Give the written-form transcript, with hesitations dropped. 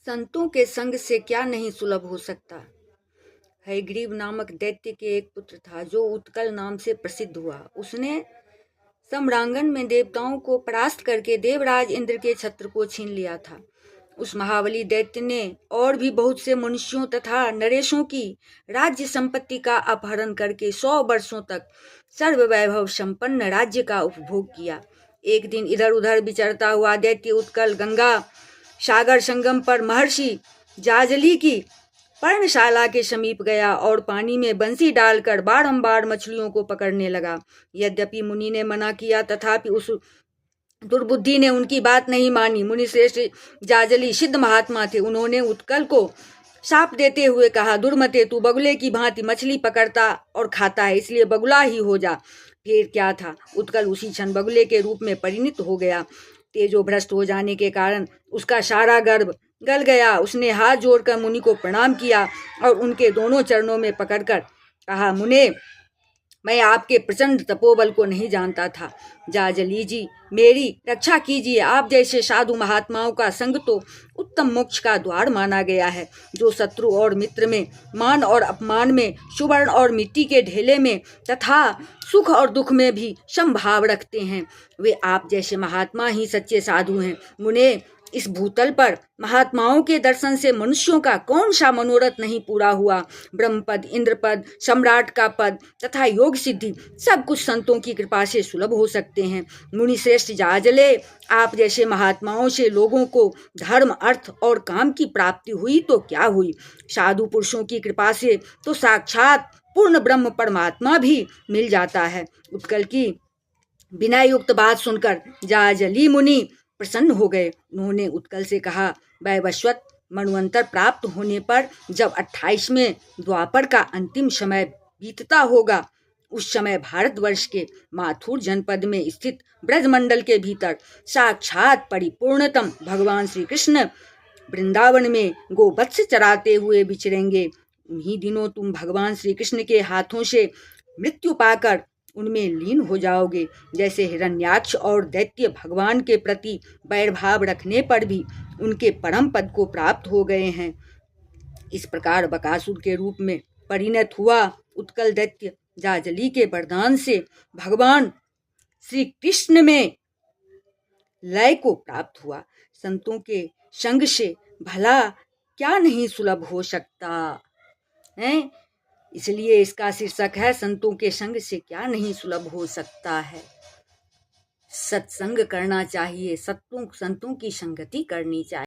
संतों के संग से क्या नहीं सुलभ हो सकता। हयग्रीव नामक दैत्य के एक पुत्र था जो उत्कल नाम से प्रसिद्ध हुआ। उसने सम्रांगण में देवताओं को परास्त करके देवराज इंद्र के छत्र को छीन लिया था। उस महाबली दैत्य ने और भी बहुत से मनुष्यों तथा नरेशों की राज्य संपत्ति का अपहरण करके 100 वर्षों तक सर्व वैभव संपन्न राज्य का उपभोग किया। एक दिन इधर उधर विचरता हुआ दैत्य उत्कल गंगा सागर संगम पर महर्षि जाजली की पर्णशाला के समीप गया और पानी में बंसी डालकर बारंबार मछलियों को पकड़ने लगा। यद्यपि मुनि ने मना किया तथापि उस दुर्बुद्धि ने उनकी बात नहीं मानी। मुनि श्रेष्ठ जाजली सिद्ध महात्मा थे। उन्होंने उत्कल को शाप देते हुए कहा, दुर्मते, तू बगुले की भांति मछली पकड़ता और खाता है, इसलिए बगुला ही हो जा। फिर क्या था, उत्कल उसी क्षण बगुले के रूप में परिणित हो गया। तेजो भ्रष्ट हो जाने के कारण उसका सारा गर्भ गल गया। उसने हाथ जोड़कर मुनि को प्रणाम किया और उनके दोनों चरणों में पकड़कर कहा, मुने, मैं आपके प्रचंड तपोबल को नहीं जानता था। जाजली जी, मेरी रक्षा कीजिए। आप जैसे साधु महात्माओं का संग तो उत्तम मोक्ष का द्वार माना गया है। जो शत्रु और मित्र में, मान और अपमान में, सुवर्ण और मिट्टी के ढेले में तथा सुख और दुख में भी समभाव रखते हैं, वे आप जैसे महात्मा ही सच्चे साधु हैं। मुने, इस भूतल पर महात्माओं के दर्शन से मनुष्यों का कौन सा मनोरथ नहीं पूरा हुआ। ब्रह्मपद, इंद्रपद, सम्राट का पद तथा योग सिद्धि सब कुछ संतों की कृपा से सुलभ हो सकते हैं। मुनि श्रेष्ठ जाजले, आप जैसे महात्माओं से लोगों को धर्म, अर्थ और काम की प्राप्ति हुई तो क्या हुई, साधु पुरुषों की कृपा से तो साक्षात पूर्ण ब्रह्म परमात्मा भी मिल जाता है। उत्कल की विनययुक्त बात सुनकर जाजली मुनि प्रसन्न हो गए। उन्होंने उत्कल से कहा, वैवस्वत, मन्वंतर प्राप्त होने पर जब 28वें द्वापर का अंतिम समय बीतता होगा, उस समय भारतवर्ष के माथुर जनपद में स्थित ब्रजमंडल के भीतर साक्षात परिपूर्णतम भगवान श्री कृष्ण वृंदावन में गोवत्स चराते हुए विचरेंगे। उन्हीं दिनों तुम भगवान श्री कृष्ण के हाथों से मृत्यु पाकर उनमें लीन हो जाओगे। जैसे हिरण्याक्ष और दैत्य भगवान के प्रति वैरभाव रखने पर भी उनके परम पद को प्राप्त हो गए हैं। इस प्रकार बकासुर के रूप में परिणत हुआ उत्कल दैत्य जाजली के वरदान से भगवान श्री कृष्ण में लय को प्राप्त हुआ। संतों के संग से भला क्या नहीं सुलभ हो सकता है। इसलिए इसका शीर्षक है, संतों के संग से क्या नहीं सुलभ हो सकता है। सत्संग करना चाहिए, संतों की संगति करनी चाहिए।